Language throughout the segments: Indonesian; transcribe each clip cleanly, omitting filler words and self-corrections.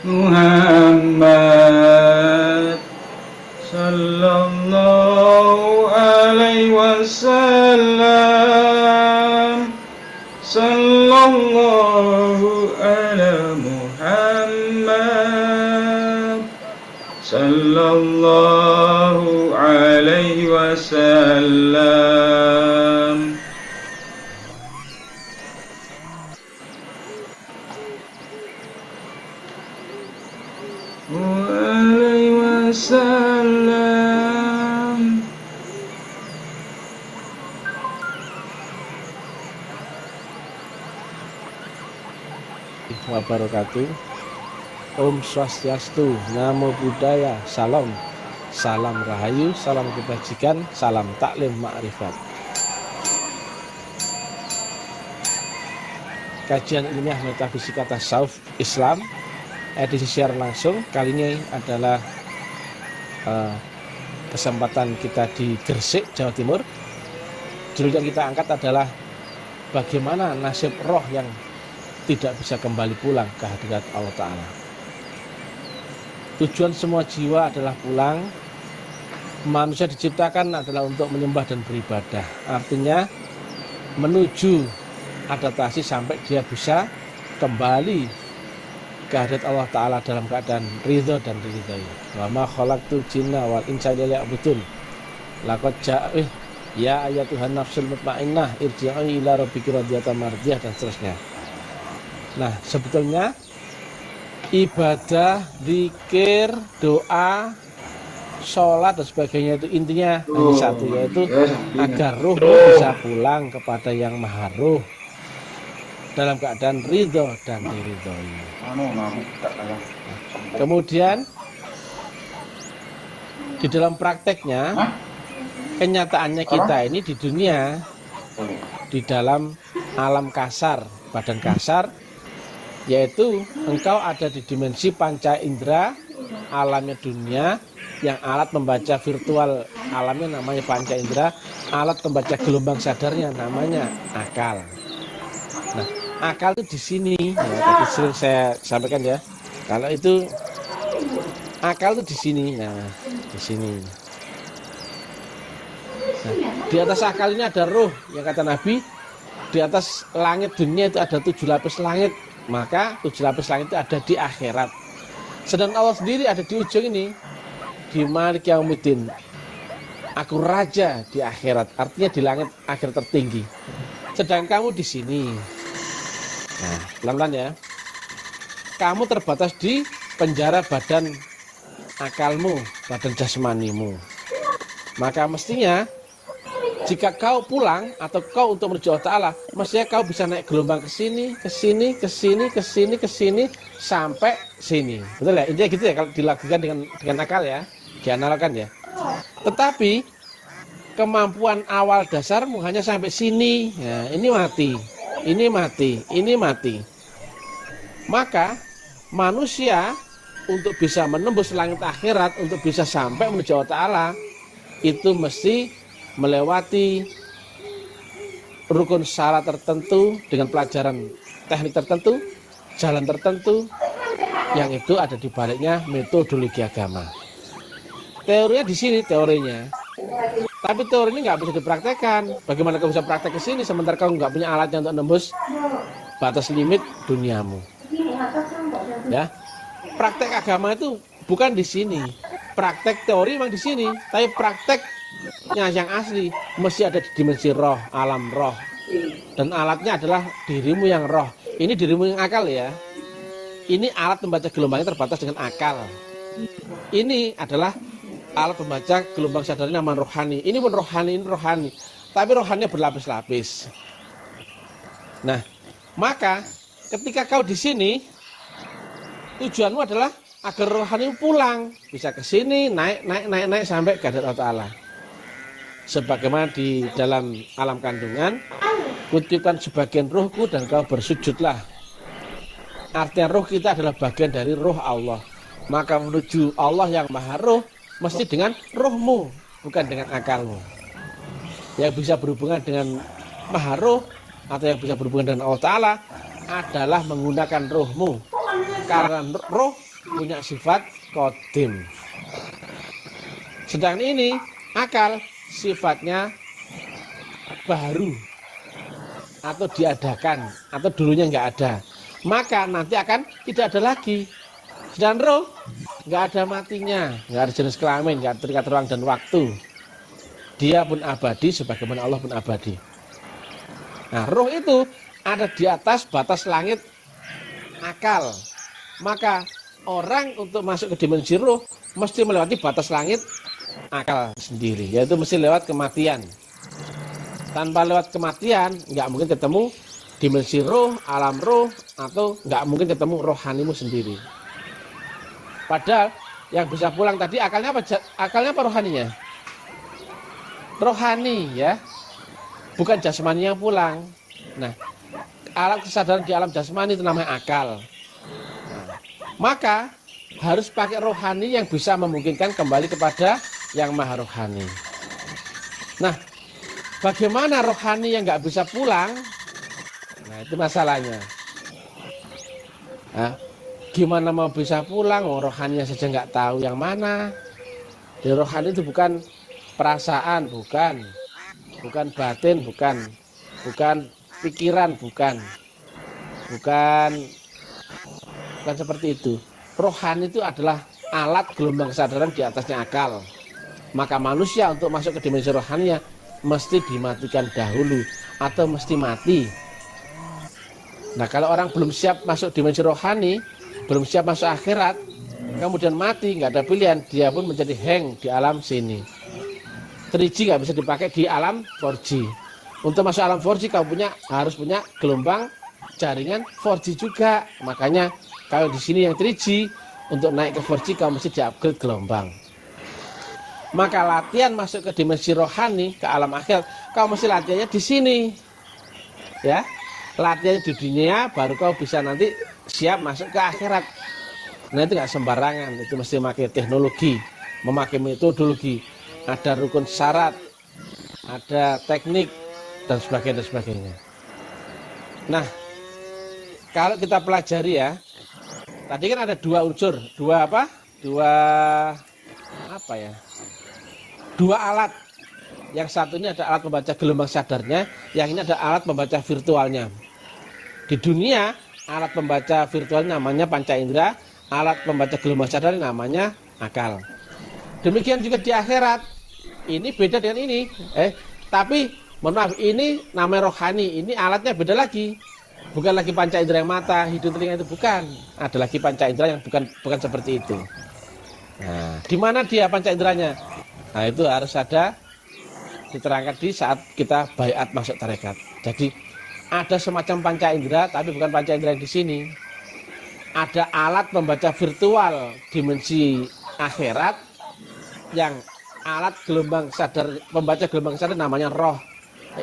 Muhammad sallallahu alaihi wasallam. Sallallahu ala Muhammad sallallahu alaihi wasallam. Alaihi wasallam. Wabarakatuh. Om Swastiastu, Namo Buddhaya, Salam. Salam Rahayu, salam kebajikan, salam taklim ma'rifat. Kajian ilmiah metafisika tasawuf Islam edisi siaran langsung. Kali ini adalah kesempatan kita di Gresik, Jawa Timur. Judul yang kita angkat adalah bagaimana nasib roh yang tidak bisa kembali pulang ke hadirat Allah Ta'ala. Tujuan semua jiwa adalah pulang. Manusia diciptakan adalah untuk menyembah dan beribadah. Artinya menuju adaptasi sampai dia bisa kembali ke hadirat Allah Ta'ala dalam keadaan ridho dan diridhoi. Wa ma khalaqtul jinna wal insa illa liya'budun. Laqad ja'a ya ayyatuhan nafsul mutmainnah irji'i ila rabbiki radiyatan mardiyah, dan seterusnya. Nah, sebetulnya ibadah, zikir, doa, sholat dan sebagainya itu intinya hanya satu, yaitu agar ruh bisa pulang kepada yang maha ruh dalam keadaan ridho dan diridhoi. Kemudian di dalam prakteknya, kenyataannya kita ini di dunia, di dalam alam kasar, badan kasar, yaitu engkau ada di dimensi panca indera, alamnya dunia, yang alat membaca virtual alamnya namanya panca indera, alat membaca gelombang sadarnya namanya akal. Nah, akal itu di sini, ya, tadi sering saya sampaikan ya. Kalau itu akal itu di sini, nah di sini. Nah, di atas akal ini ada ruh, yang kata Nabi, di atas langit dunia itu ada 7 lapis langit. Maka 7 lapis langit itu ada di akhirat. Sedangkan Allah sendiri ada di ujung ini, di Malik Yaumiddin. Aku raja di akhirat, artinya di langit akhir tertinggi. Sedangkan kamu di sini. Nah, pelan-pelan ya. Kamu terbatas di penjara badan akalmu, badan jasmanimu. Maka mestinya jika kau pulang atau kau untuk menuju Allah Ta'ala, mestinya kau bisa naik gelombang ke sini, ke sini, ke sini, ke sini, ke sini, sampai sini. Betul ya? Intinya gitu ya kalau dilakukan dengan akal ya, dianalogkan ya. Tetapi kemampuan awal dasarmu hanya sampai sini. Nah, ini mati, ini mati, ini mati. Maka manusia untuk bisa menembus langit akhirat, untuk bisa sampai menuju Allah Ta'ala, itu mesti melewati rukun syarat tertentu dengan pelajaran teknik tertentu, jalan tertentu, yang itu ada di baliknya metodologi agama. Teorinya di sini teorinya, tapi teori ini nggak bisa dipraktekkan. Bagaimana kau bisa praktek ke sini sementara kau nggak punya alatnya untuk nembus batas limit duniamu? Ya, praktek agama itu bukan di sini. Praktek teori memang di sini, tapi prakteknya yang asli mesti ada di dimensi roh, alam roh. Dan alatnya adalah dirimu yang roh. Ini dirimu yang akal ya. Ini alat membaca gelombangnya terbatas dengan akal. Ini adalah alat membaca gelombang sadarnya nama rohani. Ini pun rohani, ini rohani. Tapi rohaninya berlapis-lapis. Nah, maka ketika kau di sini, tujuanmu adalah agar rohani pulang, bisa ke sini, naik sampai ke hadirat Allah Ta'ala. Sebagaimana di dalam alam kandungan, kutipkan sebagian ruhku dan kau bersujudlah. Artinya ruh kita adalah bagian dari ruh Allah. Maka menuju Allah yang maha ruh, mesti dengan ruhmu, bukan dengan akalmu. Yang bisa berhubungan dengan maha ruh, atau yang bisa berhubungan dengan Allah Ta'ala, adalah menggunakan ruhmu. Karena roh punya sifat qadim. Sedangkan ini akal sifatnya baru atau diadakan atau dulunya nggak ada, maka nanti akan tidak ada lagi. Dan roh nggak ada matinya, nggak ada jenis kelamin, nggak terikat ruang dan waktu. Dia pun abadi sebagaimana Allah pun abadi. Nah, roh itu ada di atas batas langit akal. Maka orang untuk masuk ke dimensi roh mesti melewati batas langit akal sendiri, yaitu mesti lewat kematian. Tanpa lewat kematian nggak mungkin ketemu dimensi roh, alam roh, atau nggak mungkin ketemu rohanimu sendiri. Padahal yang bisa pulang tadi akalnya apa? Akalnya apa rohaninya? Rohani ya, bukan jasmani yang pulang. Nah, alam kesadaran di alam jasmani itu namanya akal. Nah, maka harus pakai rohani yang bisa memungkinkan kembali kepada yang maha rohani. Nah, bagaimana rohani yang nggak bisa pulang? Nah, itu masalahnya. Nah, gimana mau bisa pulang? Rohaninya saja nggak tahu yang mana. Jadi rohani itu bukan perasaan, bukan batin, bukan pikiran, bukan seperti itu. Rohani itu adalah alat gelombang kesadaran di atasnya akal. Maka manusia untuk masuk ke dimensi rohaninya mesti dimatikan dahulu atau mesti mati. Nah, kalau orang belum siap masuk dimensi rohani, belum siap masuk akhirat, kemudian mati, nggak ada pilihan, dia pun menjadi hang di alam sini. 3G nggak bisa dipakai di alam 4G. Untuk masuk alam 4G kamu harus punya gelombang jaringan 4G juga. Makanya kalau di sini yang 3G, untuk naik ke 4G kamu mesti di-upgrade gelombang. Maka latihan masuk ke dimensi rohani, ke alam akhirat, kamu mesti latihannya di sini. Ya. Latihan di dunia baru kau bisa nanti siap masuk ke akhirat. Nah, itu nggak sembarangan, itu mesti memakai teknologi, memakai metodologi, ada rukun syarat, ada teknik dan sebagainya. Nah, kalau kita pelajari ya, tadi kan ada dua unsur, dua alat. Yang satu ini ada alat membaca gelombang sadarnya, yang ini ada alat membaca virtualnya. Di dunia, alat pembaca virtual namanya panca indera, alat pembaca gelombang sadar namanya akal. Demikian juga di akhirat. Ini beda dengan ini. Tapi mohon maaf, ini namanya rohani, ini alatnya beda lagi. Bukan lagi panca indera yang mata, hidung, telinga itu bukan. Ada lagi panca indera yang bukan seperti itu. Nah, di mana dia panca inderanya? Nah, itu harus ada diterangkan di saat kita baiat masuk tarekat. Jadi ada semacam panca indera, tapi bukan panca indera yang di sini. Ada alat membaca virtual dimensi akhirat, yang alat gelombang sadar, membaca gelombang sadar namanya roh.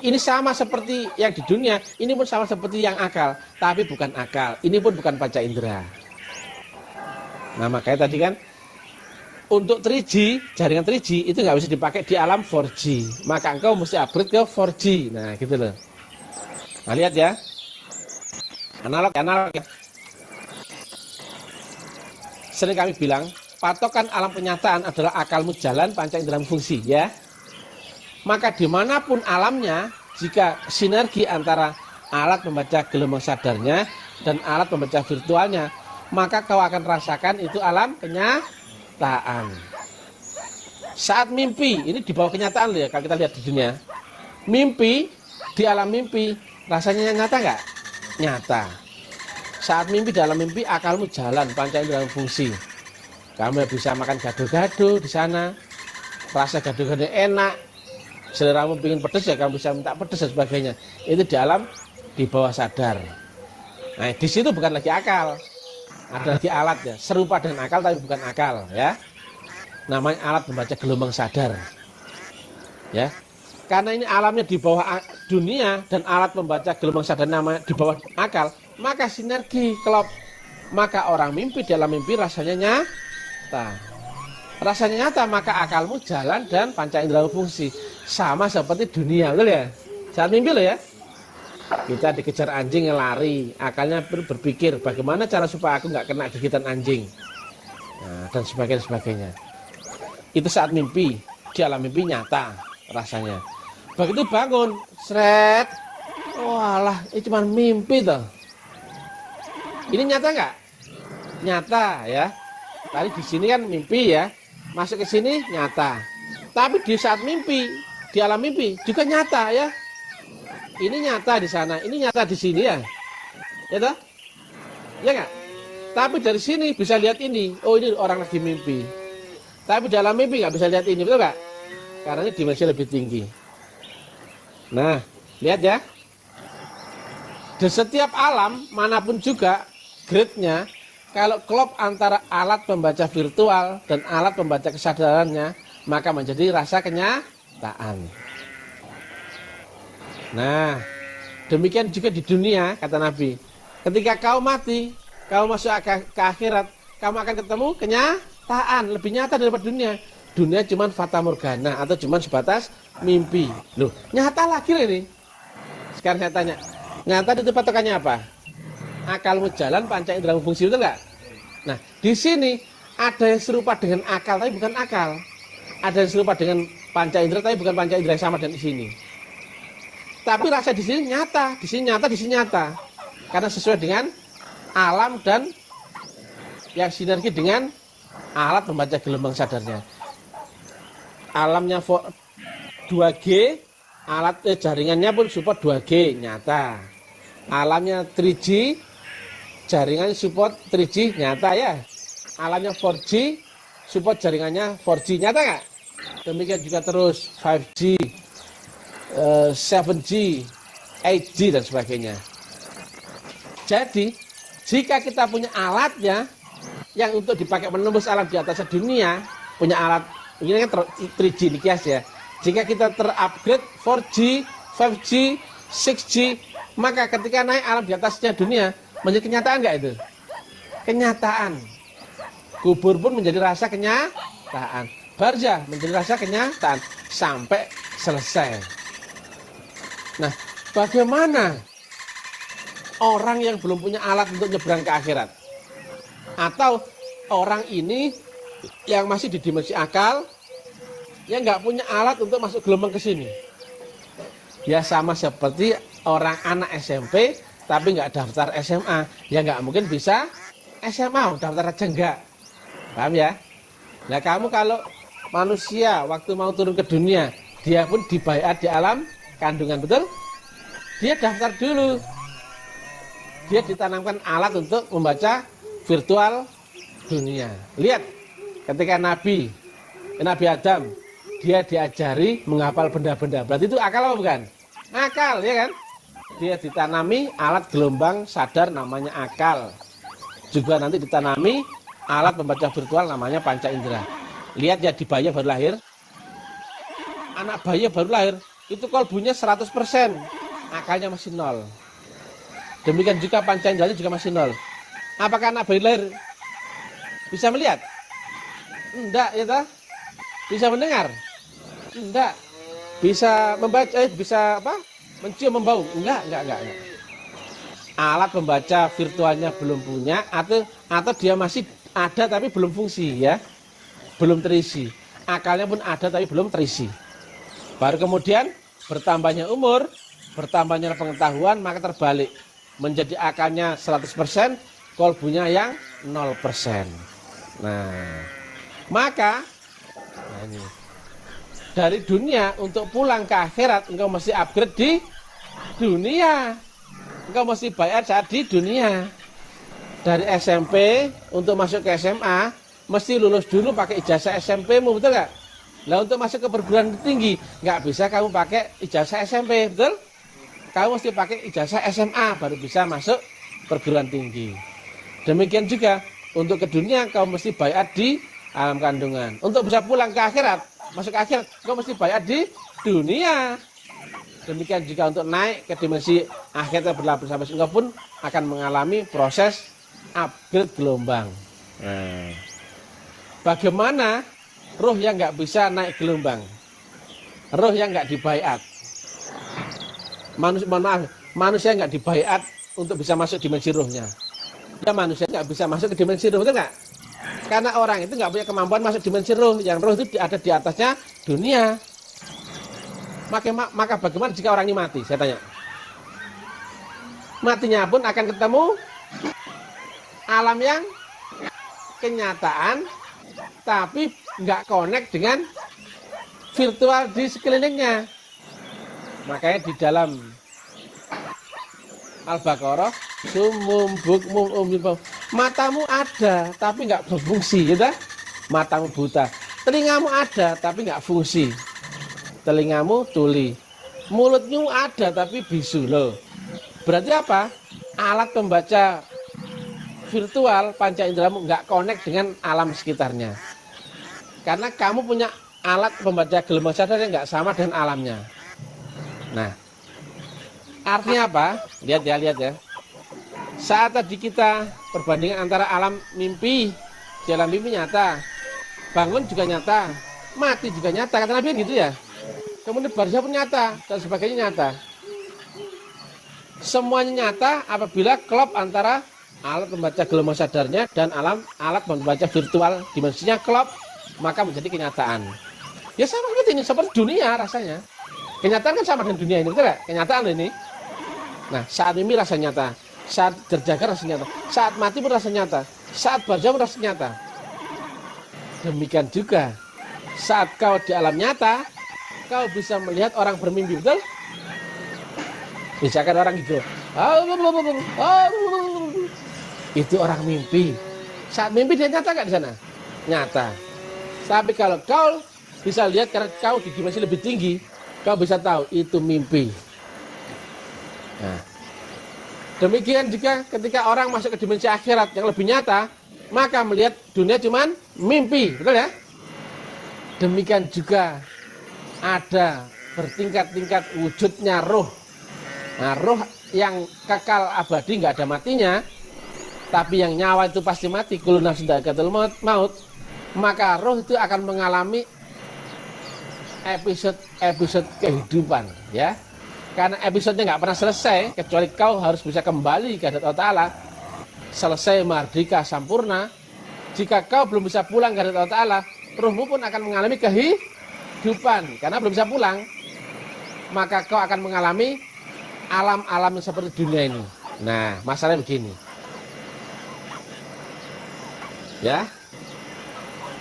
Ini sama seperti yang di dunia, ini pun sama seperti yang akal, tapi bukan akal. Ini pun bukan panca indera. Nah, makanya tadi kan untuk 3G, jaringan 3G itu nggak bisa dipakai di alam 4G. Maka engkau mesti upgrade ke 4G. Nah, gitu loh. Nah, lihat ya, analog ya. Sering kami bilang, patokan alam kenyataan adalah akalmu jalan, panca inderamu fungsi, ya. Maka dimanapun alamnya, jika sinergi antara alat membaca gelombang sadarnya dan alat membaca virtualnya, maka kau akan rasakan itu alam kenyataan. Saat mimpi, ini di bawah kenyataan loh ya, kalau kita lihat di dunia. Mimpi, di alam mimpi, rasanya nyata nggak? Nyata. Saat mimpi, dalam mimpi akalmu jalan, panca indera fungsi. Kamu bisa makan gado-gado di sana, rasa gado-gado enak, seleramu pingin pedas ya kamu bisa minta pedas dan sebagainya. Itu di alam di bawah sadar. Nah, di situ bukan lagi akal, ada lagi alat ya, serupa dengan akal tapi bukan akal ya. Namanya alat membaca gelombang sadar. Ya. Karena ini alamnya di bawah dunia dan alat membaca gelombang sadar namanya di bawah akal, maka sinergi klop. Maka orang mimpi dalam mimpi rasanya nyata. Rasanya nyata, maka akalmu jalan dan panca indera fungsi. Sama seperti dunia, betul ya? Saat mimpi loh ya. Kita dikejar anjing yang lari, akalnya berpikir bagaimana cara supaya aku nggak kena gigitan anjing. Nah, dan sebagainya. Itu saat mimpi, di alam mimpi nyata rasanya. Begitu bangun, seret, walah, ini cuma mimpi toh. Ini nyata nggak? Nyata ya. Tadi di sini kan mimpi ya, masuk ke sini nyata. Tapi di saat mimpi, di alam mimpi juga nyata ya. Ini nyata di sana, ini nyata di sini ya. Ya toh? Ya nggak? Tapi dari sini bisa lihat ini. Oh, ini orang lagi mimpi. Tapi dalam mimpi nggak bisa lihat ini, betul nggak? Karena ini dimensi lebih tinggi. Nah, lihat ya. Di setiap alam, manapun juga, grade-nya, kalau klop antara alat pembaca virtual dan alat pembaca kesadarannya, maka menjadi rasa kenyataan. Nah, demikian juga di dunia, kata Nabi. Ketika kau mati, kau masuk ke akhirat, kamu akan ketemu kenyataan, lebih nyata daripada dunia. Dunia cuma fata morgana atau cuma sebatas mimpi. Loh, nyata lagi ini. Sekarang saya tanya, nyata itu patokannya apa? Akalmu jalan, panca indera fungsi, betul nggak? Nah, di sini ada yang serupa dengan akal, tapi bukan akal. Ada yang serupa dengan panca indera, tapi bukan panca indera yang sama dengan di sini. Tapi rasa di sini nyata, di sini nyata, di sini nyata. Karena sesuai dengan alam dan yang sinergi dengan alat membaca gelombang sadarnya. Alamnya 2G, alat jaringannya pun support 2G, nyata. Alamnya 3G, jaringannya support 3G, nyata ya. Alamnya 4G, support jaringannya 4G, nyata nggak? Demikian juga terus 5G, 7G, 8G dan sebagainya. Jadi, jika kita punya alatnya yang untuk dipakai menembus alam di atas dunia, punya alat, ini kan 3G ini kias ya. Jika kita terupgrade 4G, 5G, 6G, maka ketika naik alam di atasnya dunia, menjadi kenyataan nggak itu? Kenyataan. Kubur pun menjadi rasa kenyataan. Barzah menjadi rasa kenyataan sampai selesai. Nah, bagaimana orang yang belum punya alat untuk nyebrang ke akhirat? Atau orang ini yang masih di dimensi akal, yang nggak punya alat untuk masuk gelombang ke sini? Ya sama seperti orang anak SMP, tapi nggak daftar SMA. Ya nggak mungkin bisa SMA, daftar aja enggak. Paham ya? Nah kamu kalau manusia waktu mau turun ke dunia, dia pun dibaiat di alam kandungan, betul? Dia daftar dulu. Dia ditanamkan alat untuk membaca virtual dunia. Lihat, ketika Nabi Adam, dia diajari menghafal benda-benda. Berarti itu akal apa bukan? Akal, ya kan? Dia ditanami alat gelombang sadar namanya akal. Juga nanti ditanami alat pembaca virtual namanya panca indera. Lihat ya, di bayi baru lahir. Anak bayi baru lahir, itu kolbunya 100%. Akalnya masih 0. Demikian juga panca inderanya juga masih 0. Apakah anak bayi lahir bisa melihat? Enggak, ya toh? Bisa mendengar? Enggak. Bisa membaca, bisa apa? Mencium, membau? Enggak. Alat pembaca virtualnya belum punya, atau dia masih ada tapi belum fungsi ya. Belum terisi. Akalnya pun ada tapi belum terisi. Baru kemudian bertambahnya umur, bertambahnya pengetahuan, maka terbalik. Menjadi akalnya 100%, kolbunya yang 0%. Nah, maka ini, dari dunia untuk pulang ke akhirat, engkau mesti upgrade di dunia. Engkau mesti bayar saat di dunia. Dari SMP untuk masuk ke SMA, mesti lulus dulu pakai ijazah SMP-mu, betul nggak? Nah, untuk masuk ke perguruan tinggi, nggak bisa kamu pakai ijazah SMP, betul? Kamu mesti pakai ijazah SMA, baru bisa masuk perguruan tinggi. Demikian juga, untuk ke dunia, kau mesti bayar di alam kandungan. Untuk bisa pulang ke akhirat, masuk ke akhirat, kau mesti bayar di dunia. Demikian juga untuk naik ke dimensi akhirat berlapis-lapis, engkau pun akan mengalami proses upgrade gelombang. Nah, bagaimana roh yang nggak bisa naik gelombang? Roh yang nggak dibaiat. Manusia nggak dibaiat untuk bisa masuk dimensi rohnya. Ya, manusia nggak bisa masuk ke dimensi roh, betul nggak? Karena orang itu nggak punya kemampuan masuk dimensi roh. Yang roh itu ada di atasnya dunia. Maka bagaimana jika orang ini mati? Saya tanya. Matinya pun akan ketemu alam yang kenyataan, tapi nggak connect dengan virtual di sekelilingnya. Makanya di dalam Al-Baqarah, sumum bukmum umyun, matamu ada tapi nggak berfungsi, gitu. Matamu buta, telingamu ada tapi nggak fungsi, telingamu tuli, mulutmu ada tapi bisu loh. Berarti apa? Alat pembaca virtual panca inderamu nggak connect dengan alam sekitarnya. Karena kamu punya alat pembaca gelombang sadar yang nggak sama dengan alamnya. Nah, artinya apa? Lihat ya. Saat tadi kita perbandingan antara alam mimpi, di alam mimpi nyata, bangun juga nyata, mati juga nyata, kata Nabi gitu ya. Kemudian barzah pun nyata dan sebagainya nyata. Semuanya nyata apabila klop antara alat pembaca gelombang sadarnya dan alat pembaca virtual dimensinya klop, maka menjadi kenyataan. Ya sama seperti ini, seperti dunia rasanya. Kenyataan kan sama dengan dunia ini, betul nggak? Kenyataan ini. Nah, saat mimpi rasa nyata, saat terjaga rasa nyata, saat mati pun rasa nyata, saat barzah pun rasa nyata. Demikian juga saat kau di alam nyata, kau bisa melihat orang bermimpi, betul? Misalkan orang gitu, itu orang mimpi. Saat mimpi dia nyata nggak di sana? Nyata. Tapi kalau kau bisa lihat karena kau di dimensi lebih tinggi, kau bisa tahu itu mimpi. Nah, demikian juga ketika orang masuk ke dimensi akhirat yang lebih nyata, maka melihat dunia cuman mimpi, betul ya? Demikian juga ada bertingkat-tingkat wujudnya roh. Nah, roh yang kekal abadi nggak ada matinya, tapi yang nyawa itu pasti mati, kullu nafsin dha'iqatul maut, maka roh itu akan mengalami episode kehidupan, ya. Karena episodenya nggak pernah selesai, kecuali kau harus bisa kembali ke hadirat Allah Ta'ala, selesai mardika sampurna. Jika kau belum bisa pulang ke hadirat Allah Ta'ala, rohmu pun akan mengalami kehidupan, karena belum bisa pulang, maka kau akan mengalami alam-alam seperti dunia ini. Nah, masalahnya begini. Ya.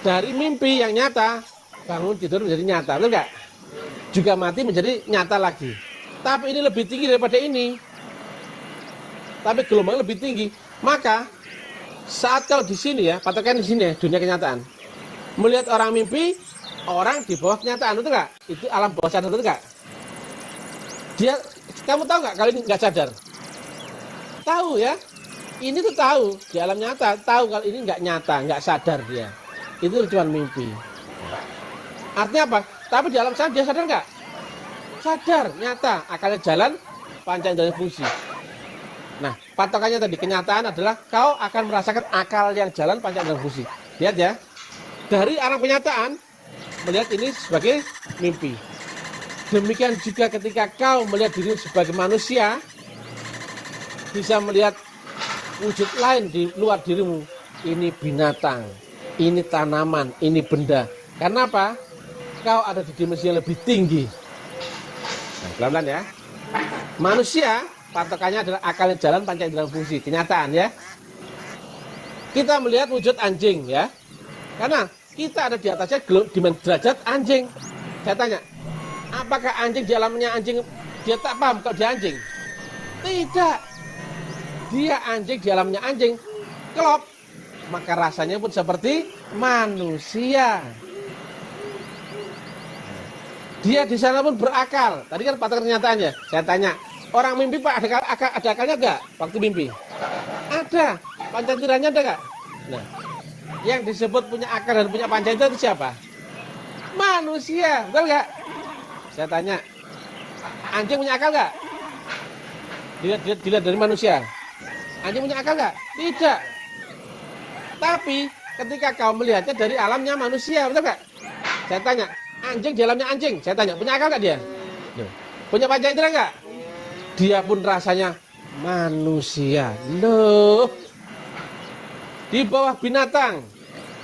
Dari mimpi yang nyata, bangun tidur menjadi nyata, betul nggak? Juga mati menjadi nyata lagi. Tapi ini lebih tinggi daripada ini. Tapi gelombang lebih tinggi. Maka saat kau di sini ya, patokan di sini ya, dunia kenyataan. Melihat orang mimpi, orang di bawah kenyataan, betul nggak? Itu alam bawah sadar, betul nggak? Dia, kamu tahu nggak kalau ini nggak sadar? Tahu ya? Ini tuh tahu di alam nyata, tahu kalau ini nggak nyata, nggak sadar dia. Itu cuma mimpi. Artinya apa? Tapi di alam sadar dia sadar nggak? Sadar, nyata, akalnya jalan, panca indera fungsi. Nah, patokannya tadi kenyataan adalah kau akan merasakan akal yang jalan, panca indera fungsi. Lihat ya, dari arah kenyataan melihat ini sebagai mimpi. Demikian juga ketika kau melihat diri sebagai manusia, bisa melihat wujud lain di luar dirimu. Ini binatang, ini tanaman, ini benda. Karena apa? Kau ada di dimensi yang lebih tinggi. Nah, pelan-pelan ya. Manusia, patokannya adalah akalnya jalan, panca indera fungsi. Kenyataan ya. Kita melihat wujud anjing ya. Karena kita ada di atasnya di derajat anjing. Saya tanya, apakah anjing di alamnya anjing, dia tak paham kalau dia anjing? Tidak. Dia anjing di alamnya anjing, klop. Maka rasanya pun seperti manusia. Dia di sana pun berakal. Tadi kan patokan kenyataannya. Saya tanya, orang mimpi Pak ada akalnya enggak waktu mimpi? Ada. Panca inderanya ada enggak? Nah, yang disebut punya akal dan punya panca indera itu siapa? Manusia, betul enggak? Saya tanya, anjing punya akal enggak? Dilihat dari manusia. Anjing punya akal enggak? Tidak. Tapi ketika kau melihatnya dari alamnya manusia, betul enggak? Saya tanya, anjing di alamnya anjing. Saya tanya, punya akal enggak dia? Punya panca indera enggak? Dia pun rasanya manusia. Loh. Di bawah binatang.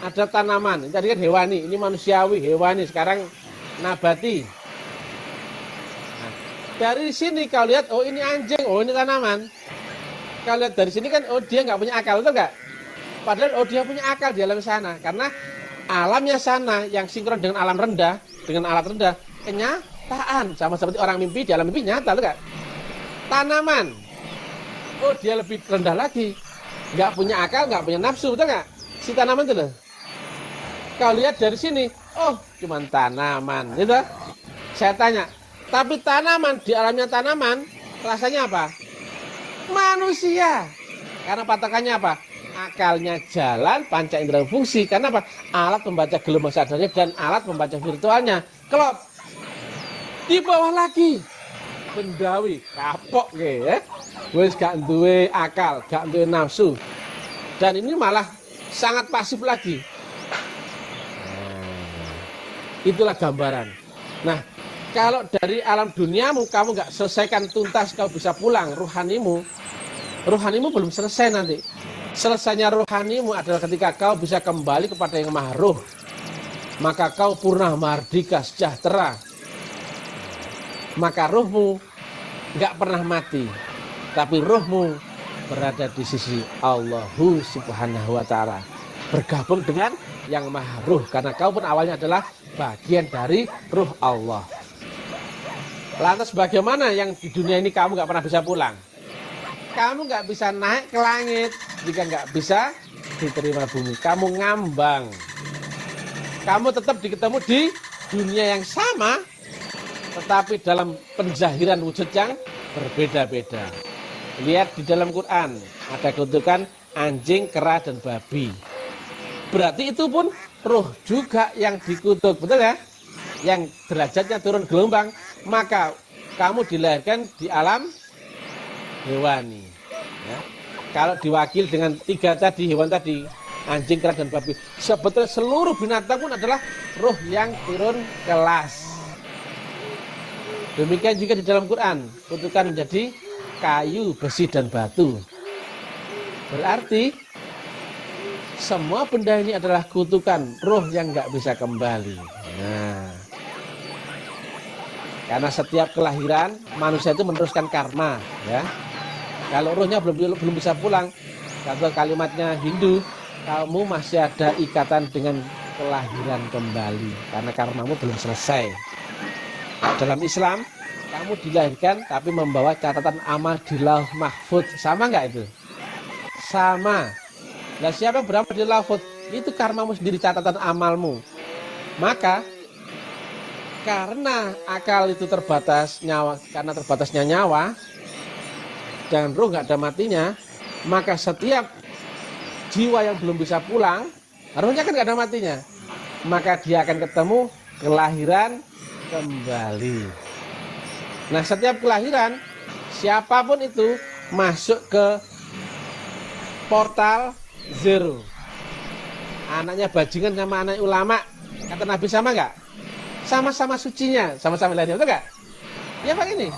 ada tanaman. Tadi kan hewani, ini manusiawi, hewani, sekarang nabati. Nah, dari sini kau lihat, oh ini anjing, oh ini tanaman. Kau lihat dari sini kan, oh dia nggak punya akal, betul nggak? Padahal oh dia punya akal di alam sana, karena alamnya sana yang sinkron dengan alam rendah, dengan alat rendah, kenyataan. Sama seperti orang mimpi, di alam mimpi nyata, betul nggak? Tanaman, oh dia lebih rendah lagi, nggak punya akal, nggak punya nafsu, betul nggak? Si tanaman itu loh. Kau lihat dari sini, oh cuman tanaman, gitu. Saya tanya, tapi tanaman di alamnya tanaman rasanya apa? Manusia. Karena patokannya apa? Akalnya jalan, panca indera fungsi. Karena apa? Alat pembaca gelombang sadarnya dan alat pembaca virtualnya. Kalau di bawah lagi, bendawi, kapok ya. Wes gak duwe akal, gak duwe nafsu. Dan ini malah sangat pasif lagi. Itulah gambaran. Nah, kalau dari alam duniamu kamu nggak selesaikan tuntas, kau bisa pulang. Rohanimu belum selesai nanti. Selesainya rohanimu adalah ketika kau bisa kembali kepada yang maha ruh. Maka kau purna mardika sejahtera. Maka ruhmu nggak pernah mati. Tapi ruhmu berada di sisi Allahu subhanahu wa ta'ala. Bergabung dengan yang maha ruh. Karena kau pun awalnya adalah bagian dari ruh Allah. Lantas bagaimana yang di dunia ini kamu nggak pernah bisa pulang? Kamu nggak bisa naik ke langit jika nggak bisa diterima bumi. Kamu ngambang. Kamu tetap diketemu di dunia yang sama, tetapi dalam penzahiran wujud yang berbeda-beda. Lihat di dalam Quran, ada kutukan anjing, kera, dan babi. Berarti itu pun ruh juga yang dikutuk, betul ya? Yang derajatnya turun gelombang, maka kamu dilahirkan di alam hewani. Ya. Kalau diwakil dengan 3 tadi, hewan tadi, anjing, kera, dan babi, sebetulnya seluruh binatang pun adalah ruh yang turun kelas. Demikian juga di dalam Quran, kutukan menjadi kayu, besi, dan batu. Berarti semua benda ini adalah kutukan roh yang nggak bisa kembali. Nah, karena setiap kelahiran manusia itu meneruskan karma, ya. Kalau rohnya belum bisa pulang, kata kalimatnya Hindu, kamu masih ada ikatan dengan kelahiran kembali karena karmamu belum selesai. Dalam Islam, kamu dilahirkan tapi membawa catatan amal di Lauh Mahfuz. Sama nggak itu? Sama. Nah, siapa yang beramal di Lauh Mahfuz? Itu karmamu sendiri, catatan amalmu. Maka karena akal itu terbatas nyawa, karena terbatasnya nyawa dan ruh nggak ada matinya, maka setiap jiwa yang belum bisa pulang, ruhnya kan nggak ada matinya, maka dia akan ketemu kelahiran kembali. Nah, setiap kelahiran siapapun itu masuk ke portal zero. Anaknya bajingan sama anak ulama, kata Nabi sama nggak? Sama-sama sucinya, sama-sama lahirnya, betul nggak? Ya Pak, ini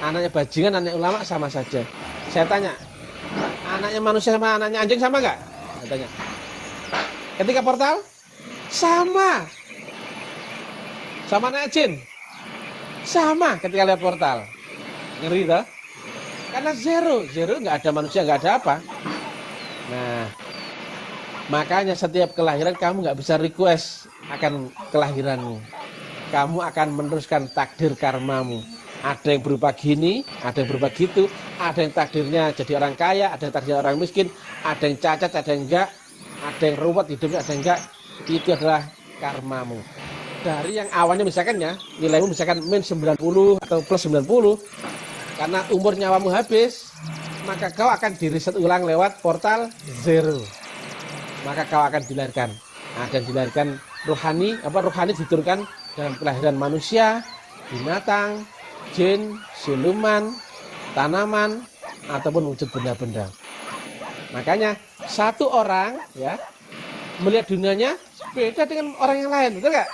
anaknya bajingan, anak ulama sama saja. Saya tanya, anaknya manusia sama anaknya anjing sama nggak? Saya tanya. Ketika portal, sama anak jin, sama ketika lihat portal. Ngeri toh? Karena zero nggak ada manusia, nggak ada apa. Nah, makanya setiap kelahiran kamu nggak bisa request akan kelahiranmu. Kamu akan meneruskan takdir karmamu. Ada yang berupa gini, ada yang berupa gitu, ada yang takdirnya jadi orang kaya, ada yang takdirnya orang miskin, ada yang cacat, ada yang enggak, ada yang ruwet hidupnya, ada yang enggak. Itu adalah karmamu. Dari yang awalnya misalkan ya, nilaimu misalkan min 90 atau plus 90, karena umur nyawamu habis, maka kau akan diriset ulang lewat portal zero. Maka kau akan dilahirkan. Akan dilahirkan rohani diturunkan dalam kelahiran manusia, binatang, jin, siluman, tanaman, ataupun wujud benda-benda. Makanya satu orang ya melihat dunianya beda dengan orang yang lain, betul nggak?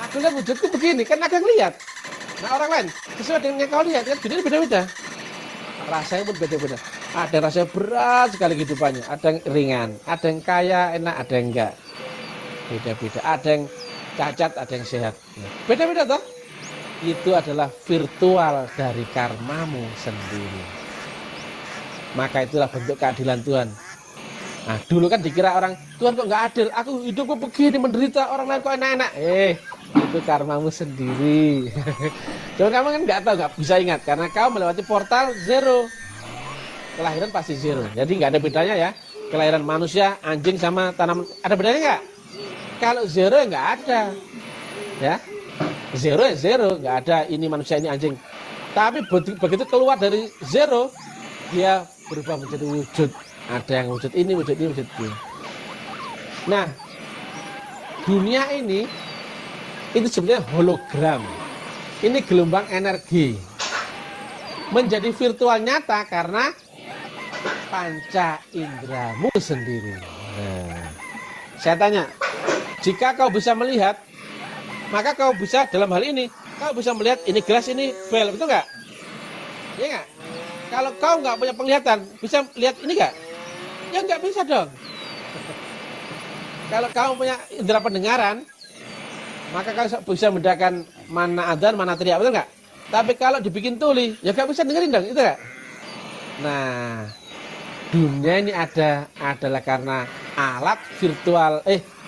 Aku lihat wujudku begini, kan aku lihat. Nah orang lain sesuai dengan yang kau lihat, kan dunia beda-beda. Rasanya pun beda-beda. Ada yang rasanya berat sekali kehidupannya, ada yang ringan, ada yang kaya, enak, ada yang enggak. Beda-beda, ada yang cacat, ada yang sehat. Beda-beda toh. Itu adalah virtual dari karmamu sendiri. Maka itulah bentuk keadilan Tuhan. Nah, dulu kan dikira orang, Tuhan kok nggak adil, aku hidupku begini menderita, orang lain kok enak-enak. Itu karmamu sendiri. Cuma kamu kan nggak tahu, nggak bisa ingat, karena kau melewati portal zero. Kelahiran pasti zero, jadi nggak ada bedanya ya. Kelahiran manusia, anjing sama tanaman, ada bedanya nggak? Kalau zero ya nggak ada, ya. Zero ya zero, nggak ada ini manusia ini anjing. Tapi begitu keluar dari zero, dia berubah menjadi wujud. Ada yang wujud ini, wujud ini, wujud ini. Nah, dunia ini itu sebenarnya hologram. Ini gelombang energi. Menjadi virtual nyata karena panca indramu sendiri. Nah, saya tanya, jika kau bisa melihat, maka kau bisa dalam hal ini, kau bisa melihat ini gelas, ini bel, betul nggak? Iya nggak? Kalau kau nggak punya penglihatan, bisa lihat ini nggak? Ya nggak bisa dong. Kalau kau punya indera pendengaran, maka kau bisa membedakan mana adzan, mana teriak, betul nggak? Tapi kalau dibikin tuli, ya nggak bisa dengerin dong, itu nggak? Nah, dunia ini adalah karena alat virtual,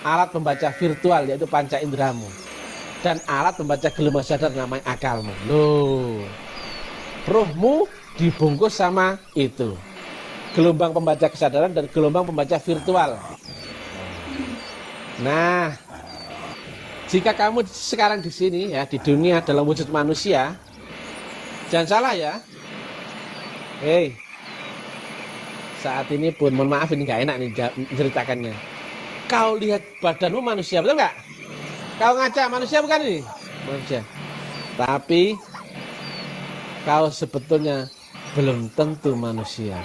alat pembaca virtual yaitu panca inderamu. Dan alat pembaca gelombang sadar namanya akalmu. Loh, ruhmu dibungkus sama itu. Gelombang pembaca kesadaran dan gelombang pembaca virtual. Nah, jika kamu sekarang di sini ya, di dunia dalam wujud manusia, jangan salah ya. Saat ini pun mohon maaf ini nggak enak nih ceritakannya. Kau lihat badanmu manusia, betul nggak? Kau ngaca manusia bukan ini? Manusia. Tapi kau sebetulnya belum tentu manusia.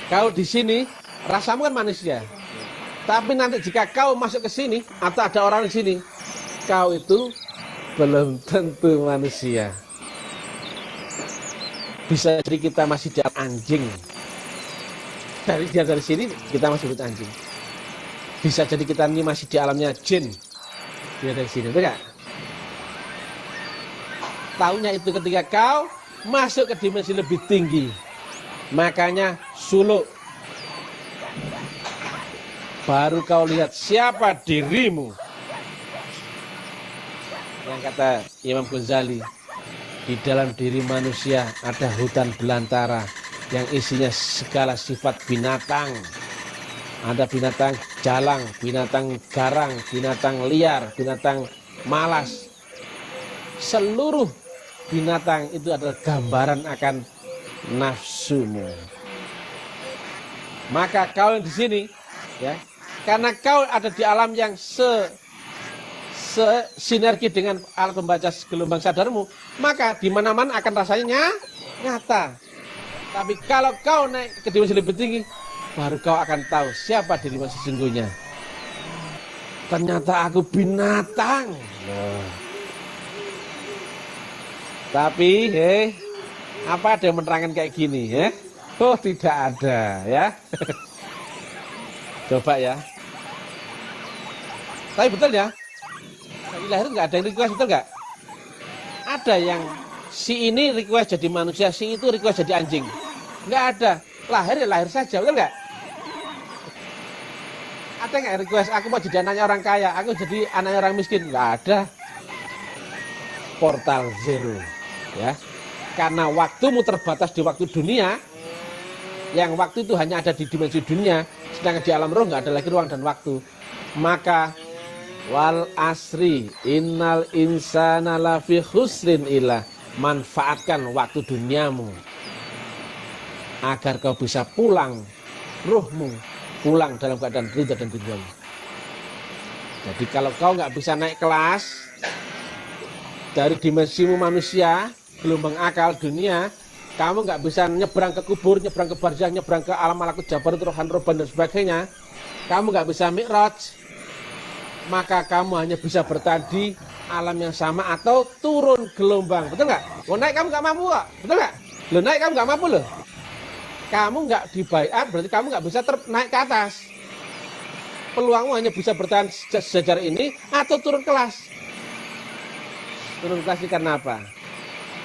Kau di sini rasamu kan manusia. Tapi nanti jika kau masuk ke sini atau ada orang di sini, kau itu belum tentu manusia. Bisa jadi kita masih di anjing. Dari sini kita masih di anjing. Bisa jadi kita ini masih di alamnya jin. Dari sini, betul nggak? Taunya itu ketika kau masuk ke dimensi lebih tinggi. Makanya suluk. Baru kau lihat siapa dirimu. Yang kata Imam Ghazali, di dalam diri manusia ada hutan belantara yang isinya segala sifat binatang. Ada binatang jalang, binatang garang, binatang liar, binatang malas. Seluruh binatang itu adalah gambaran akan nafsumu. Maka kau di sini, ya, karena kau ada di alam yang sinergi dengan alat pembaca gelombang sadarmu, maka di mana-mana akan rasanya nyata. Tapi kalau kau naik ke dimensi lebih tinggi, baru kau akan tahu siapa dirimu sesungguhnya. Ternyata aku binatang. Tapi, apa ada yang menerangkan kayak gini, ya? Oh, tidak ada, ya. Coba ya. Tapi betul ya. Dari lahir nggak ada yang request, betul nggak? Ada yang si ini request jadi manusia, si itu request jadi anjing. Nggak ada. Lahir ya lahir saja, betul nggak? Ada nggak request, aku mau jadi anaknya orang kaya, aku jadi anaknya orang miskin? Nggak ada. Portal zero, ya. Karena waktumu terbatas di waktu dunia, yang waktu itu hanya ada di dimensi dunia, sedangkan di alam roh nggak ada lagi ruang dan waktu. Maka wal asri innal insana lafi khusrin ilah, manfaatkan waktu duniamu agar kau bisa pulang, ruhmu pulang dalam keadaan ridha dan ridwan. Jadi kalau kau nggak bisa naik kelas dari dimensimu manusia, gelombang akal dunia, kamu nggak bisa nyebrang ke kubur, nyebrang ke barzakh, nyebrang ke alam malakut jabarut, rohan roban dan sebagainya, kamu nggak bisa mi'raj, maka kamu hanya bisa bertahan di alam yang sama atau turun gelombang, betul nggak? Lo naik kamu nggak mampu kok, betul nggak? Lo naik kamu nggak mampu loh. Kamu nggak dibaiat, berarti kamu nggak bisa naik ke atas. Peluangmu hanya bisa bertahan sejajar ini atau turun kelas. Turun kelas ini karena apa?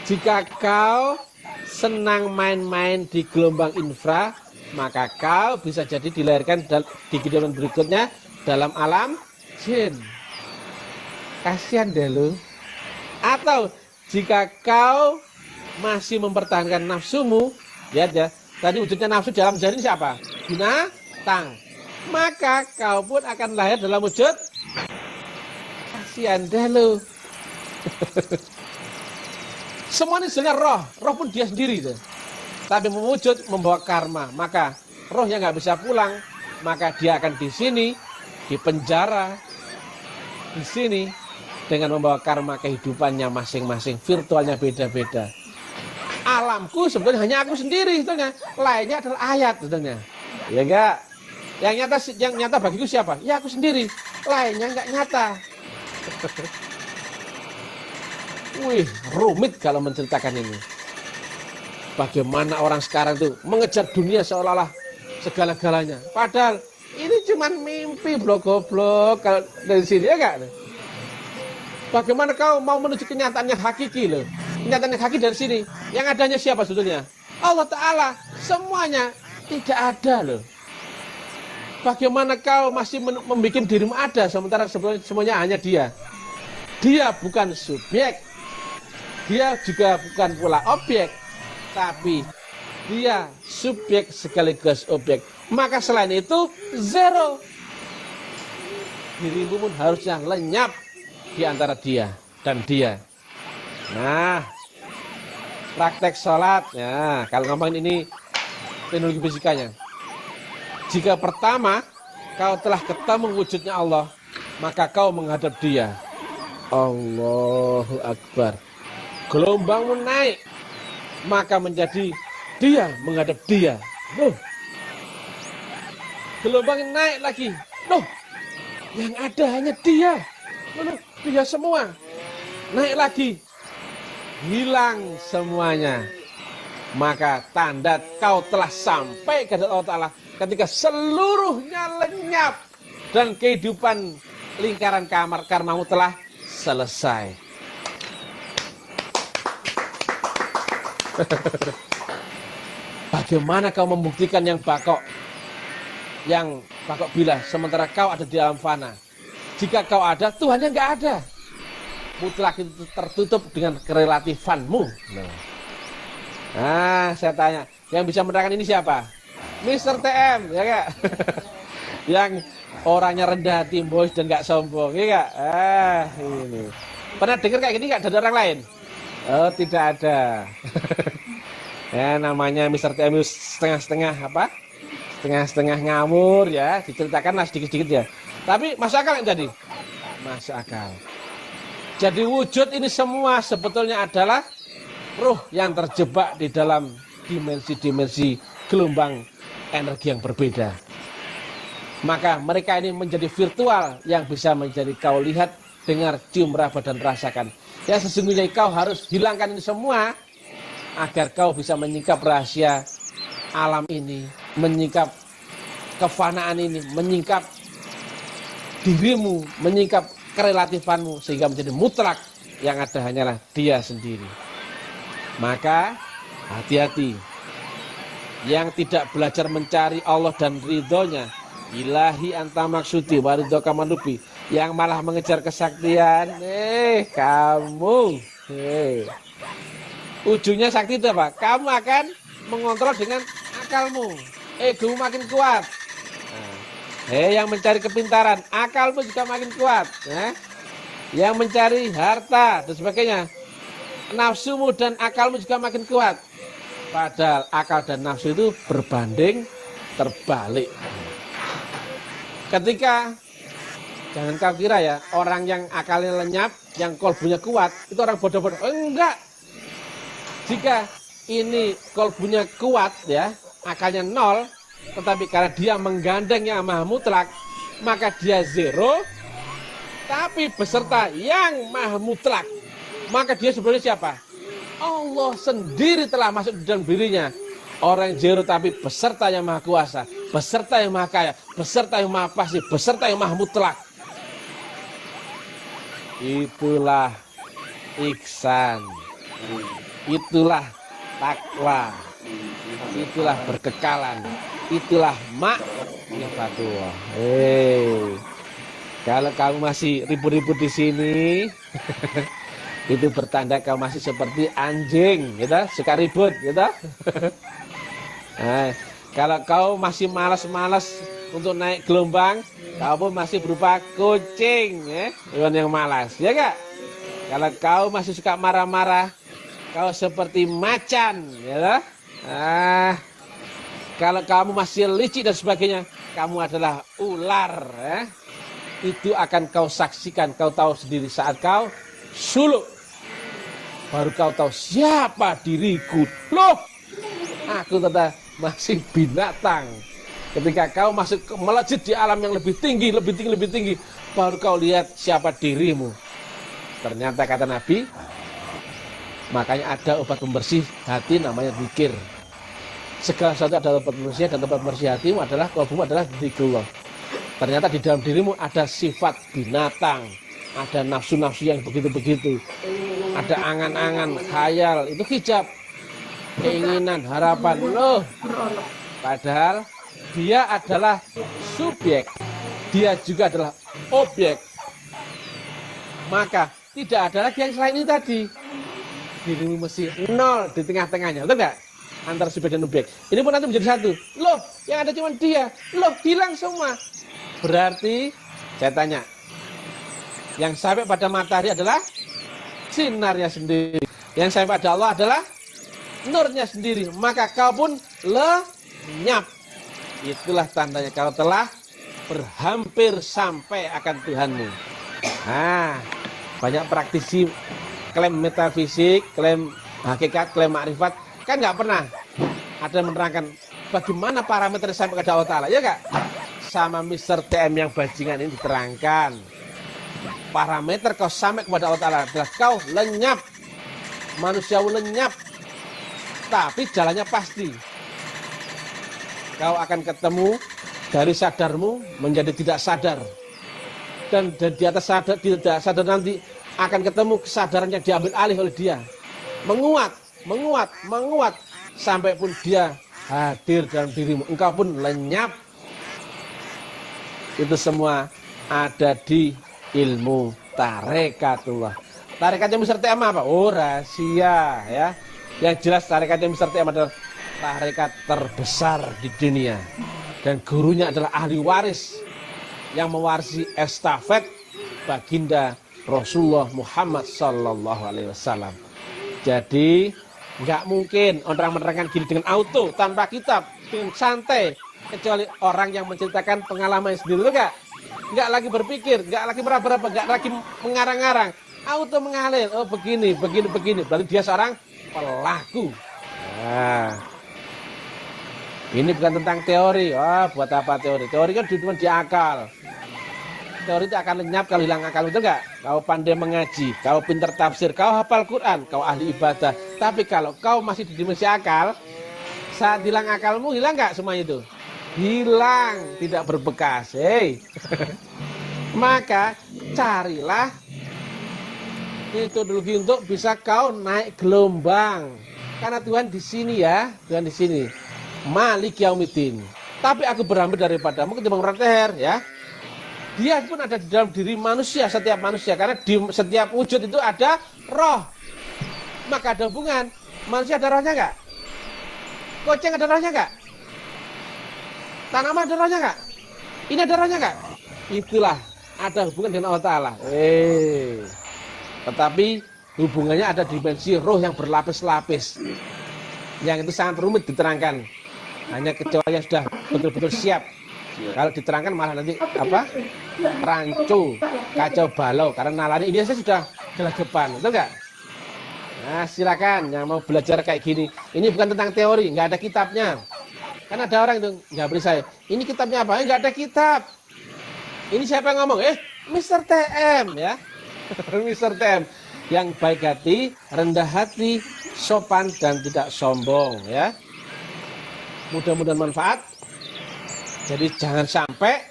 Jika kau senang main-main di gelombang infra, maka kau bisa jadi dilahirkan di kehidupan berikutnya dalam alam jin. Kasihan deh lu. Atau jika kau masih mempertahankan nafsumu, lihat ya, tadi wujudnya nafsu dalam jari siapa? Binatang. Maka kau pun akan lahir dalam wujud kasihan deh lu. Semua ini sebenarnya roh pun dia sendiri tuh. Tapi mewujud membawa karma, maka roh yang nggak bisa pulang, maka dia akan di sini, di penjara, di sini dengan membawa karma kehidupannya masing-masing, virtualnya beda-beda. Alamku sebetulnya hanya aku sendiri, sebetulnya lainnya adalah ayat, sebetulnya. Ya enggak? Yang nyata bagiku siapa? Ya aku sendiri. Lainnya enggak nyata. Wih, rumit kalau menceritakan ini. Bagaimana orang sekarang tuh mengejar dunia seolah-olah segala-galanya. Padahal ini cuma mimpi blok-blok kalau dari sini ya enggak? Bagaimana kau mau menuju kenyataan yang hakiki loh? Kenyataan yang hakiki dari sini. Yang adanya siapa sebetulnya? Allah Ta'ala. Semuanya tidak ada loh. Bagaimana kau masih membuat dirimu ada sementara semuanya hanya dia? Dia bukan subjek, dia juga bukan pula objek, tapi dia subjek sekaligus objek. Maka selain itu zero. Dirimu pun harusnya lenyap di antara dia dan dia. Nah, praktek sholat, ya kalau ngomongin ini teknologi fisikanya. Jika pertama kau telah ketemu wujudnya Allah, maka kau menghadap dia. Allahu Akbar. Gelombangmu naik, maka menjadi dia menghadap dia. Loh. Gelombang naik lagi. Loh, yang ada hanya dia. Loh, dia semua. Naik lagi. Hilang semuanya. Maka tanda kau telah sampai ke Allah Ta'ala ketika seluruhnya lenyap dan kehidupan lingkaran karmamu telah selesai. Bagaimana kau membuktikan yang bakok bila sementara kau ada di alam fana? Jika kau ada, Tuhannya nggak ada. Mutlak itu tertutup dengan kerelatifanmu. Nah, saya tanya, yang bisa menerangkan ini siapa? Mr. TM, ya kak? Yang orangnya rendah hati, bos dan nggak sombong, ya kak? Ini. Pernah dengar kayak gini nggak dari orang lain? Oh, tidak ada. Ya, namanya Mr. TM setengah-setengah apa? Setengah-setengah ngamur ya, diceritakanlah sedikit-sedikit ya. Tapi masuk akal yang tadi? Masuk akal. Jadi wujud ini semua sebetulnya adalah ruh yang terjebak di dalam dimensi-dimensi gelombang energi yang berbeda. Maka mereka ini menjadi virtual yang bisa menjadi kau lihat, dengar, cium, raba, dan rasakan. Ya sesungguhnya kau harus hilangkan ini semua agar kau bisa menyingkap rahasia alam ini, menyingkap kefanaan ini, menyingkap dirimu, menyingkap kerelatifanmu sehingga menjadi mutlak yang ada hanyalah dia sendiri. Maka hati-hati yang tidak belajar mencari Allah dan ridhonya, ilahi anta maksudi waridho kamanubi, yang malah mengejar kesaktian, kamu ujungnya sakti itu apa? Kamu akan mengontrol dengan akalmu, egomu makin kuat. Yang mencari kepintaran, akalmu juga makin kuat. Yang mencari harta dan sebagainya, nafsumu dan akalmu juga makin kuat. Padahal akal dan nafsu itu berbanding terbalik. Ketika, jangan kau kira ya, orang yang akalnya lenyap, yang kolbunya kuat, itu orang bodoh-bodoh. Enggak. Jika ini kolbunya kuat ya, akalnya nol, tetapi karena dia menggandeng yang maha mutlak, maka dia zero, tapi beserta yang maha mutlak. Maka dia sebenarnya siapa? Allah sendiri telah masuk di dalam dirinya. Orang yang zero tapi beserta yang maha kuasa, beserta yang maha kaya, beserta yang maha pasti, beserta yang maha mutlak. Itulah ihsan. Itulah takwa. Itulah berkekalan. Itulah ma'rifatullah. Kalau kamu masih ribut-ribut di sini, itu bertanda kamu masih seperti anjing, gitu, suka ribut, gitu. Nah, kalau kau masih malas-malas untuk naik gelombang, kamu masih berupa kucing, ya, hewan yang malas, ya gak? Kalau kau masih suka marah-marah, kau seperti macan, ya. Kalau kamu masih licik dan sebagainya, kamu adalah ular, ya. Itu akan kau saksikan, kau tahu sendiri saat kau suluk. Baru kau tahu siapa diriku. Loh, aku ternyata masih binatang. Ketika kau masuk melejit di alam yang lebih tinggi, baru kau lihat siapa dirimu. Ternyata kata Nabi, makanya ada obat pembersih hati namanya zikir. Segala sesuatu ada obat pembersih, dan obat pembersih hatimu adalah kalbumu adalah zikrullah. Ternyata di dalam dirimu ada sifat binatang, ada nafsu-nafsu yang begitu-begitu, ada angan-angan, khayal, itu hijab, keinginan, harapan. Loh, padahal dia adalah subjek, dia juga adalah objek. Maka tidak ada lagi yang selain ini tadi. Dirimu mesti nol di tengah-tengahnya, betul nggak? Antara subjek dan objek. Ini pun nanti menjadi satu. Loh, yang ada cuma dia. Loh, hilang semua. Berarti saya tanya, yang sampai pada matahari adalah sinarnya sendiri, yang sampai pada Allah adalah nurnya sendiri. Maka kau pun lenyap. Itulah tandanya kau telah berhampir sampai akan Tuhanmu. Nah, banyak praktisi klaim metafisik, klaim hakikat, klaim makrifat, kan nggak pernah ada yang menerangkan bagaimana parameter sampai kepada Allah Ta'ala, ya nggak? Sama Mr. TM yang bajingan ini diterangkan. Parameter kau sampai kepada Allah Ta'ala adalah kau lenyap. Manusiawi lenyap. Tapi jalannya pasti. Kau akan ketemu dari sadarmu menjadi tidak sadar. Dan di atas sadar, tidak sadar nanti akan ketemu kesadaran yang diambil alih oleh dia. Menguat. Sampai pun dia hadir dalam dirimu. Engkau pun lenyap. Itu semua ada di ilmu tarekatullah. Tarekatnya Mr. TM apa? Oh, rahasia, ya. Yang jelas tarekatnya Mr. TM adalah tarekat terbesar di dunia. Dan gurunya adalah ahli waris yang mewarisi estafet baginda Rasulullah Muhammad sallallahu alaihi wasallam. Jadi nggak mungkin orang menerangkan gini dengan auto, tanpa kitab, dengan santai. Kecuali orang yang menceritakan pengalaman sendiri, itu nggak lagi berpikir, nggak lagi meraba-raba, nggak lagi mengarang-arang, auto mengalir. Oh begini, berarti dia seorang pelaku. Nah, ini bukan tentang teori. Wah, buat apa teori? Teori kan cuma di akal. Teori itu akan lenyap kalau hilang akal, betul nggak? Kau pandai mengaji, kau pintar tafsir, kau hafal Quran, kau ahli ibadah. Tapi kalau kau masih di dimensi akal, saat hilang akalmu, hilang nggak semua itu? Hilang, tidak berbekas. Maka carilah metodologi untuk bisa kau naik gelombang. Karena Tuhan di sini, ya, Tuhan di sini. Malik Yaumiddin. Tapi aku berhampir daripadamu ketimbang orang teher, ya. Dia pun ada di dalam diri manusia, setiap manusia. Karena di setiap wujud itu ada roh. Maka ada hubungan. Manusia ada rohnya nggak? Kucing ada rohnya nggak? Tanaman ada rohnya nggak? Ini ada rohnya nggak? Itulah ada hubungan dengan Allah Ta'ala. Tetapi hubungannya ada dimensi roh yang berlapis-lapis. Yang itu sangat rumit diterangkan. Hanya kecuali yang sudah betul-betul siap. Kalau diterangkan malah nanti apa? Rancu, kacau balau. Karena nalarnya ini saja sudah gelagapan, betul nggak? Nah, silakan yang mau belajar kayak gini. Ini bukan tentang teori, nggak ada kitabnya. Kan ada orang itu nggak beri saya. Ini kitabnya apa? Nggak ada kitab. Ini siapa yang ngomong? Mr. TM, ya. Mr. TM. yang baik hati, rendah hati, sopan dan tidak sombong ya. Mudah-mudahan manfaat. Jadi jangan sampai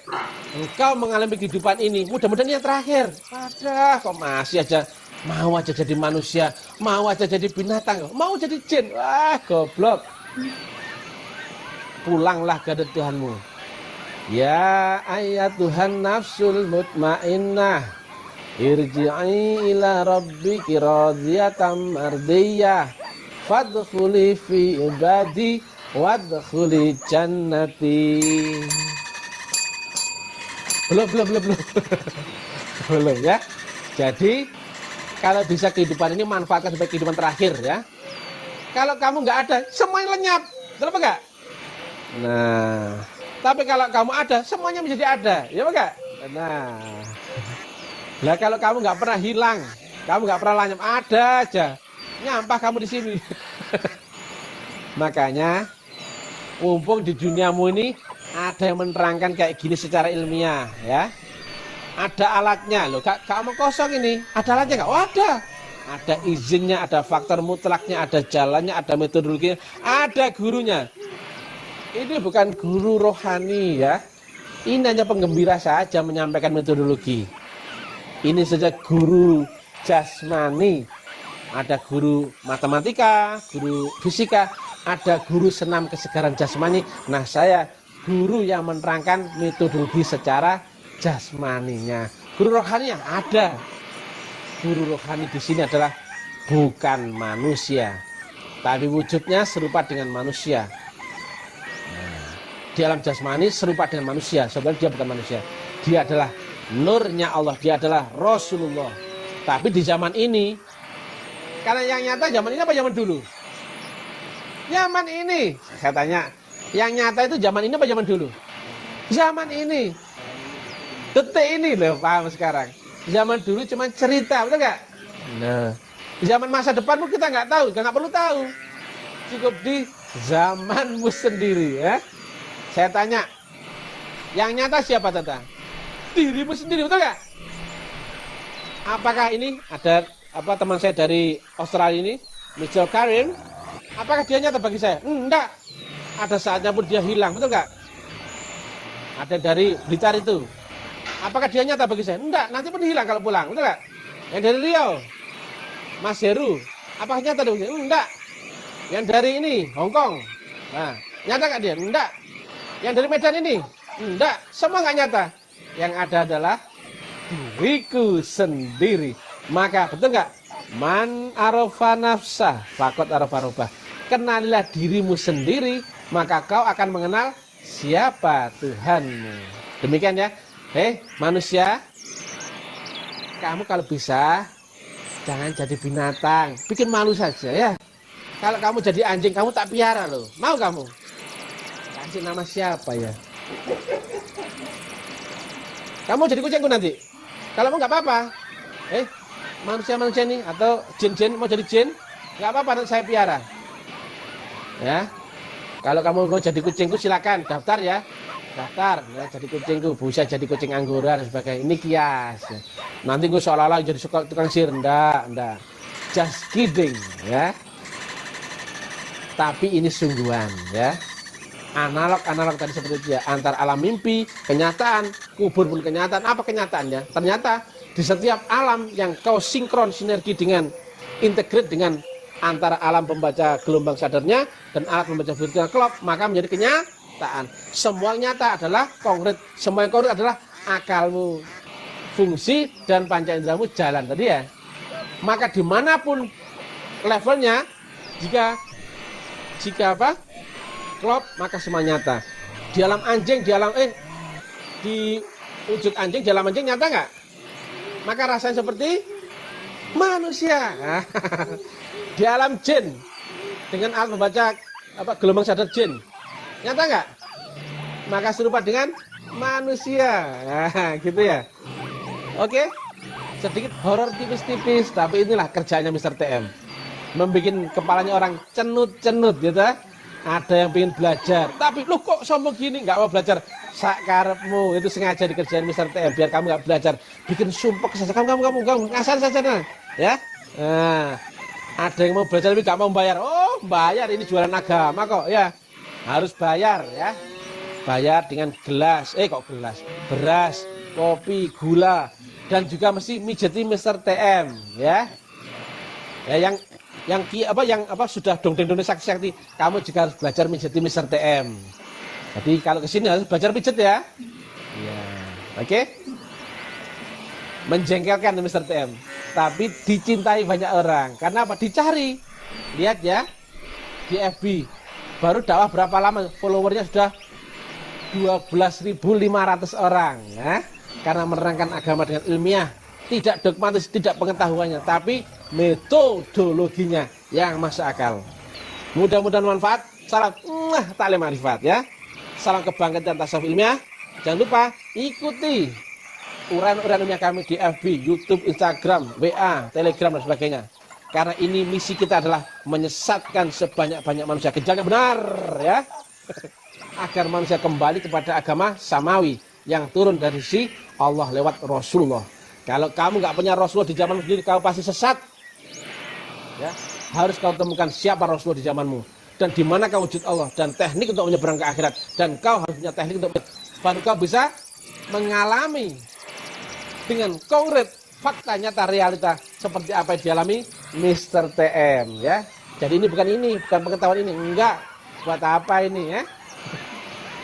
engkau mengalami kehidupan ini, mudah-mudahan yang terakhir. Ada kok masih aja mau aja jadi manusia, mau aja jadi binatang, mau jadi jin. Wah, goblok. Pulanglah ke Tuhanmu. Ya ayatuhan nafsul mutmainnah, irji'i ila rabbiki radiyatan mardiyah, fadkhuli fi ibadi wadkhuli jannati. Belum belum ya. Jadi kalau bisa kehidupan ini manfaatkan sebagai kehidupan terakhir ya. Kalau kamu nggak ada, semuanya lenyap, betul apa enggak? Nah, tapi kalau kamu ada, semuanya menjadi ada, ya enggak? Nah kalau kamu nggak pernah hilang, kamu nggak pernah lenyap, ada aja, nyampah kamu di sini. Makanya, mumpung di duniamu ini ada yang menerangkan kayak gini secara ilmiah ya. Ada alatnya loh, gak mau kosong ini. Ada alatnya nggak? Oh ada. Ada izinnya, ada faktor mutlaknya, ada jalannya, ada metodologinya, ada gurunya. Ini bukan guru rohani ya. Ini hanya penggembira saja menyampaikan metodologi. Ini saja guru jasmani. Ada guru matematika, guru fisika, ada guru senam kesegaran jasmani. Nah saya guru yang menerangkan metodologi secara jasmaninya. Guru rohaninya ada. Guru rohani di sini adalah bukan manusia, tapi wujudnya serupa dengan manusia. Nah, di alam jasmani serupa dengan manusia. Sebenarnya dia bukan manusia. Dia adalah nurnya Allah. Dia adalah Rasulullah. Tapi di zaman ini, karena yang nyata zaman ini apa zaman dulu? Zaman ini. Saya tanya, yang nyata itu zaman ini apa zaman dulu? Zaman ini. Detik ini loh, paham sekarang. Zaman dulu cuma cerita, betul nggak? Nah, zaman masa depanmu kita nggak tahu, nggak perlu tahu. Cukup di zamanmu sendiri ya. Saya tanya, yang nyata siapa Tata? Dirimu sendiri, betul nggak? Apakah ini ada teman saya dari Australia ini, Mitchell Karim? Apakah dia nyata bagi saya? Enggak. Ada saatnya pun dia hilang, betul nggak? Ada dari Blitar itu. Apakah dia nyata bagi saya? Enggak, nanti pun hilang kalau pulang, betul nggak? Yang dari Riau, Mas Heru, apakah nyata bagi saya? Enggak. Yang dari ini, Hong Kong, nah, nyata nggak dia? Enggak. Yang dari Medan ini? Enggak, semua nggak nyata. Yang ada adalah diriku sendiri. Maka betul nggak? Man arafa nafsah, fakot arafa robah. Kenalilah dirimu sendiri, maka kau akan mengenal siapa Tuhanmu. Demikian ya. Manusia, kamu kalau bisa jangan jadi binatang, bikin malu saja ya. Kalau kamu jadi anjing, kamu tak piara loh. Mau kamu? Kasih nama siapa ya? Kamu jadi kucingku nanti. Kalau mau nggak apa-apa. Manusia-manusia ini atau jin-jin mau jadi jin, nggak apa-apa, nanti saya piara. Ya. Kalau kamu mau jadi kucingku silakan daftar ya. Daftar ya, jadi kucingku, bisa jadi kucing Anggora dan sebagainya. Ini kias ya. Nanti gue seolah-olah jadi tukang sihir. Enggak, just kidding ya. Tapi ini sungguhan ya. Analog tadi seperti itu ya. Antar alam mimpi, kenyataan, kubur pun kenyataan. Apa kenyataannya? Ternyata di setiap alam yang kau sinkron sinergi dengan integrate dengan antara alam pembaca gelombang sadarnya dan alat pembaca virtual clock, maka menjadi kenyataan. Semua yang nyata adalah konkret. Semua yang konkret adalah akalmu, fungsi dan panca inderamu jalan tadi ya. Maka dimanapun levelnya, jika klop, maka semua nyata. Di alam anjing, di wujud anjing, di alam anjing nyata nggak? Maka rasanya seperti manusia. Di alam jin dengan alat membaca gelombang sadar jin, nyata nggak? Maka serupa dengan manusia. Nah, gitu ya. Oke, sedikit horor tipis-tipis, tapi inilah kerjanya Mr. TM. Membikin kepalanya orang cenut-cenut gitu. Ada yang pengen belajar, tapi lu kok sombong gini, nggak mau belajar. Sakarepmu, itu sengaja dikerjain Mr. TM biar kamu nggak belajar. Bikin sumpek saja, kamu ngasal saja nah. Ya. Nah, ada yang mau belajar tapi gak mau bayar. Oh, bayar, ini jualan agama kok ya. Harus bayar ya. Bayar dengan gelas, kok gelas, beras, kopi, gula, dan juga mesti mijeti Mister TM ya. Ya yang sudah dongeng-dongeng sakti-sakti, kamu juga harus belajar mijeti Mister TM. Jadi kalau kesini harus belajar pijet ya. Ya, oke. Menjengkelkan Mister TM, tapi dicintai banyak orang. Karena apa? Dicari. Lihat ya di FB. Baru dakwah berapa lama? Followernya sudah 12.500 orang ya. Karena menerangkan agama dengan ilmiah, tidak dogmatis, tidak pengetahuannya, tapi metodologinya yang masuk akal. Mudah-mudahan manfaat. Salam taklim arifat ya. Salam kebangkitan tasawuf ilmiah. Jangan lupa ikuti uraian-uraian ilmiah kami di FB, YouTube, Instagram, WA, Telegram dan sebagainya. Karena ini misi kita adalah menyesatkan sebanyak-banyak manusia ke jalan benar ya. Agar manusia kembali kepada agama samawi yang turun dari si Allah lewat Rasulullah. Kalau kamu nggak punya Rasulullah di zaman sendiri, kamu pasti sesat. Ya, harus kau temukan siapa Rasulullah di zamanmu dan di mana kau wujud Allah dan teknik untuk menyeberang ke akhirat, dan kau harus punya teknik untuk baru kau bisa mengalami dengan konkret fakta nyata realita seperti apa yang dialami Mister TM ya. Jadi ini bukan pengetahuan ini, enggak. Buat apa ini ya?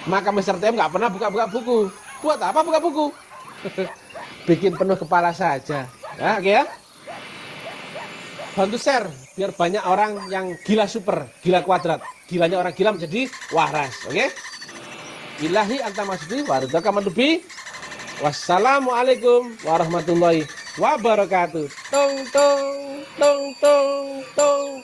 Maka Mister TM nggak pernah buka-buka buku. Buat apa buka buku? Bikin penuh kepala saja. Ya, oke ya. Bantu share biar banyak orang yang gila super, gila kuadrat. Gilanya orang gila menjadi waras, oke? Ilahi anta maksudi waridaka mandubi. Wassalamualaikum warahmatullahi wabarakatuh. Tong tong tong tong tong.